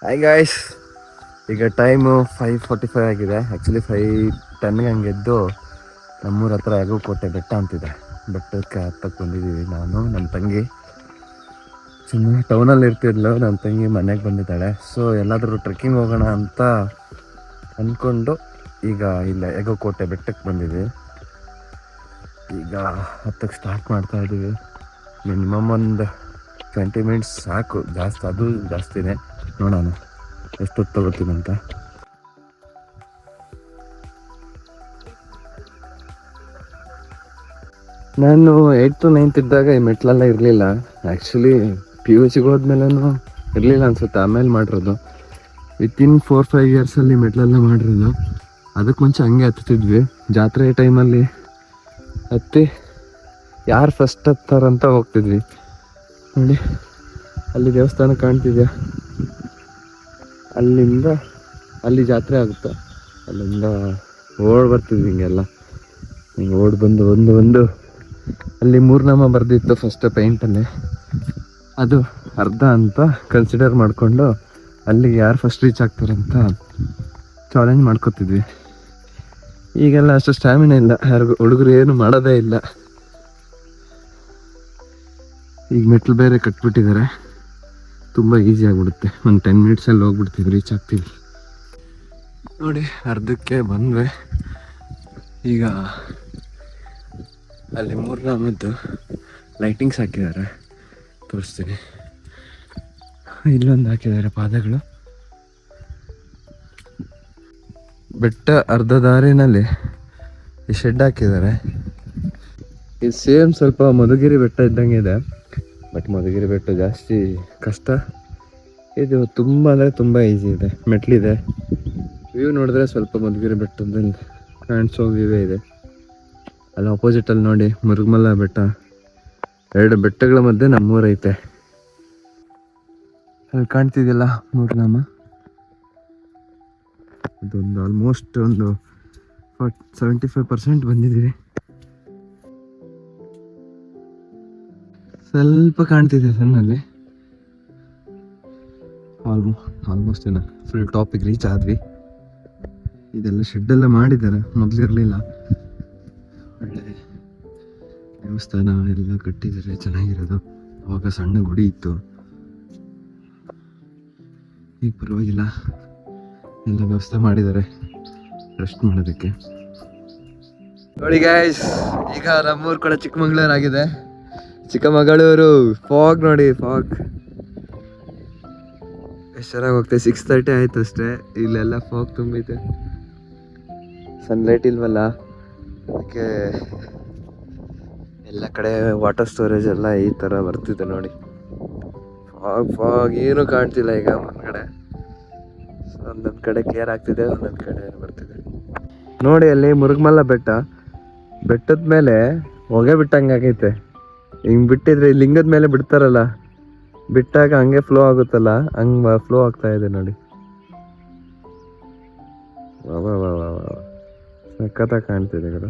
Hi guys, ಈಗ time 5:45 ಆಗಿದೆ. Actually 5:10ಗೆ ಹಂಗೆ ಎದ್ದು ನಮ್ಮೂರ ಹತ್ರ ಕೋಟೆ ಬೆಟ್ಟ ಅಂತಿದೆ. ಬೆಟ್ಟಕ್ಕೆ ಹತ್ತಕ್ಕೆ ಬಂದಿದ್ದೀವಿ. ನಾನು ನನ್ನ ತಂಗಿ ಸುಮ್ಮನೆ ಟೌನಲ್ಲಿ ಇರ್ತಿದ್ಲು. ನನ್ನ ತಂಗಿ ಮನೆಗೆ ಬಂದಿದ್ದಾಳೆ. ಸೊ ಎಲ್ಲಾದರೂ ಟ್ರೆಕ್ಕಿಂಗ್ ಹೋಗೋಣ ಅಂತ ಅಂದ್ಕೊಂಡು ಈಗ ಇಲ್ಲ ಕೋಟೆ ಬೆಟ್ಟಕ್ಕೆ ಬಂದಿದ್ದೀವಿ. ಈಗ ಹತ್ತಕ್ಕೆ ಸ್ಟಾರ್ಟ್ ಮಾಡ್ತಾ ಇದ್ದೀವಿ. ಮಿನಿಮಮ್ ಒಂದು 20 ಮಿನಿಟ್ಸ್ ಸಾಕು, ಜಾಸ್ತಿ ಅದು ಜಾಸ್ತಿನೇ. ನೋಡೋಣ ಎಷ್ಟೊತ್ತು ತಗೋತೀನಿ ಅಂತ. ನಾನು 8th 9th ಇದ್ದಾಗ ಈ ಮೆಟ್ಲೆಲ್ಲ ಇರಲಿಲ್ಲ. ಆ್ಯಕ್ಚುಲಿ PUCಗೆ ಹೋದ್ಮೇಲೂ ಇರಲಿಲ್ಲ ಅನ್ಸುತ್ತೆ. ಆಮೇಲೆ ಮಾಡಿರೋದು ವಿತಿನ್ 4-5 ಇಯರ್ಸಲ್ಲಿ ಮೆಟ್ಲೆಲ್ಲ ಮಾಡಿರೋದು. ಅದಕ್ಕೆ ಮುಂಚೆ ಹಂಗೆ ಹತ್ತಿದ್ವಿ. ಜಾತ್ರೆ ಟೈಮಲ್ಲಿ ಹತ್ತಿ ಯಾರು ಫಸ್ಟ್ ಹತ್ತಾರಂತ ಹೋಗ್ತಿದ್ವಿ. ನೋಡಿ ಅಲ್ಲಿ ದೇವಸ್ಥಾನ ಕಾಣ್ತಿದ್ಯಾ, ಅಲ್ಲಿಂದ ಅಲ್ಲಿ ಜಾತ್ರೆ ಆಗುತ್ತೆ. ಅಲ್ಲಿಂದ ಓಡ್ ಬರ್ತಿದ್ವಿ ಹಿಂಗೆಲ್ಲ. ಹಿಂಗೆ ಓಡ್ ಬಂದು ಒಂದು ಅಲ್ಲಿ 3 ನಾಮ ಬರೆದಿತ್ತು ಫಸ್ಟ್ ಪೇಂಟಲ್ಲಿ. ಅದು ಅರ್ಧ ಅಂತ ಕನ್ಸಿಡರ್ ಮಾಡಿಕೊಂಡು ಅಲ್ಲಿಗೆ ಯಾರು ಫಸ್ಟ್ ರೀಚ್ ಆಗ್ತಾರಂತ ಚಾಲೆಂಜ್ ಮಾಡ್ಕೊತಿದ್ವಿ. ಈಗೆಲ್ಲ ಅಷ್ಟು ಸ್ಟ್ಯಾಮಿನಾ ಇಲ್ಲ, ಯಾರಿಗೂ ಹುಡುಗರು ಏನು ಮಾಡೋದೇ ಇಲ್ಲ. ಈಗ ಮೆಟ್ಲು ಬೇರೆ ಕಟ್ಬಿಟ್ಟಿದ್ದಾರೆ, ತುಂಬ ಈಸಿ ಆಗಿಬಿಡುತ್ತೆ. ಒಂದು 10 ಮಿನಿಟ್ಸಲ್ಲಿ ಹೋಗ್ಬಿಡ್ತೀವಿ, ರೀಚ್ ಆಗ್ತೀವಿ. ನೋಡಿ ಅರ್ಧಕ್ಕೆ ಬಂದ್ವಿ. ಈಗ ಅಲ್ಲಿ 3 ನಾಮದ್ದು ಲೈಟಿಂಗ್ಸ್ ಹಾಕಿದ್ದಾರೆ, ತೋರಿಸ್ತೀನಿ. ಇಲ್ಲೊಂದು ಹಾಕಿದ್ದಾರೆ ಪಾದಗಳು. ಬೆಟ್ಟ ಅರ್ಧ ದಾರಿನಲ್ಲಿ ಈ ಶೆಡ್ ಹಾಕಿದ್ದಾರೆ. ಇದು ಸೇಮ್ ಸ್ವಲ್ಪ ಮಧುಗಿರಿ ಬೆಟ್ಟ ಇದ್ದಂಗೆ ಇದೆ, ಬಟ್ ಮಧುಗಿರಿ ಬೆಟ್ಟ ಜಾಸ್ತಿ ಕಷ್ಟ. ಇದು ತುಂಬ ಅಂದರೆ ತುಂಬ ಈಸಿ ಇದೆ, ಮೆಟ್ಲಿದೆ. ವ್ಯೂ ನೋಡಿದ್ರೆ ಸ್ವಲ್ಪ ಮಧುಗಿರಿ ಬೆಟ್ಟದಲ್ಲಿ ಕಾಣಿಸೋ ವ್ಯೂವೇ ಇದೆ. ಅಲ್ಲಿ ಆಪೋಸಿಟಲ್ಲಿ ನೋಡಿ ಮುರುಗಮಲ್ಲ ಬೆಟ್ಟ. 2 ಬೆಟ್ಟಗಳ ಮಧ್ಯೆ ನಮ್ಮೂರೈತೆ. ಅಲ್ಲಿ ಕಾಣ್ತಿದೆಯಲ್ಲ 3 ನಾಮ, ಅದೊಂದು ಆಲ್ಮೋಸ್ಟ್ ಒಂದು 75% ಬಂದಿದ್ದೀವಿ. ಸ್ವಲ್ಪ ಕಾಣ್ತಿದೆ ಸಣ್ಣಲ್ಲಿ. ಆಲ್ಮೋಸ್ಟ್ ಏನೋ ಫುಲ್ ಟಾಪಿಗೆ ರೀಚ್ ಆದ್ವಿ. ಇದೆಲ್ಲ ಶೆಡ್ಡೆಲ್ಲ ಮಾಡಿದ್ದಾರೆ, ಮೊದಲಿರಲಿಲ್ಲ. ಒಳ್ಳೆ ದೇವಸ್ಥಾನ ಎಲ್ಲ ಕಟ್ಟಿದ್ದಾರೆ, ಚೆನ್ನಾಗಿರೋದು. ಅವಾಗ ಸಣ್ಣ ಗುಡಿ ಇತ್ತು, ಈಗ ಪರವಾಗಿಲ್ಲ, ಎಲ್ಲ ವ್ಯವಸ್ಥೆ ಮಾಡಿದ್ದಾರೆ ರೆಸ್ಟ್ ಮಾಡೋದಕ್ಕೆ. ನೋಡಿ ಗೈಸ್, ಈಗ ನಮ್ಮೂರು ಕಡೆ ಚಿಕ್ಕಮಗಳೂರು ಆಗಿದೆ. ಚಿಕ್ಕಮಗಳೂರು ಫಾಗ್ ನೋಡಿ, ಫಾಗ್ ಎಷ್ಟು ಚೆನ್ನಾಗಿ ಹೋಗ್ತದೆ. 6:30 ಆಯ್ತು ಅಷ್ಟೇ, ಇಲ್ಲೆಲ್ಲ ಫಾಗ್ ತುಂಬೈತೆ. ಸನ್ಲೈಟ್ ಇಲ್ವಲ್ಲ, ಅದಕ್ಕೆ ಎಲ್ಲ ಕಡೆ ವಾಟರ್ ಸ್ಟೋರೇಜ್ ಎಲ್ಲ ಈ ಥರ ಬರ್ತಿದೆ ನೋಡಿ. ಫಾಗ್ ಏನೂ ಕಾಣ್ತಿಲ್ಲ ಈಗ ಮುಂದ್ಗಡೆ. ಒಂದೊಂದು ಕಡೆ ಕೇರ್ ಆಗ್ತಿದೆ, ಒಂದೊಂದು ಕಡೆ ಬರ್ತಿದೆ. ನೋಡಿ ಅಲ್ಲಿ ಮುರುಗಮಲ್ಲ ಬೆಟ್ಟ, ಬೆಟ್ಟದ ಮೇಲೆ ಹೊಗೆ ಬಿಟ್ಟಂಗೆ ಆಗೈತೆ. ಹಿಂಗೆ ಬಿಟ್ಟಿದ್ರೆ ಲಿಂಗದ ಮೇಲೆ ಬಿಡ್ತಾರಲ್ಲ, ಬಿಟ್ಟಾಗ ಹಂಗೆ ಫ್ಲೋ ಆಗುತ್ತಲ್ಲ, ಹಂಗೆ ಫ್ಲೋ ಆಗ್ತಾ ಇದೆ ನೋಡಿ. ವಾ ಸಖತ್ತಾಗಿ ಕಾಣ್ತಿದೆ ಗುರು.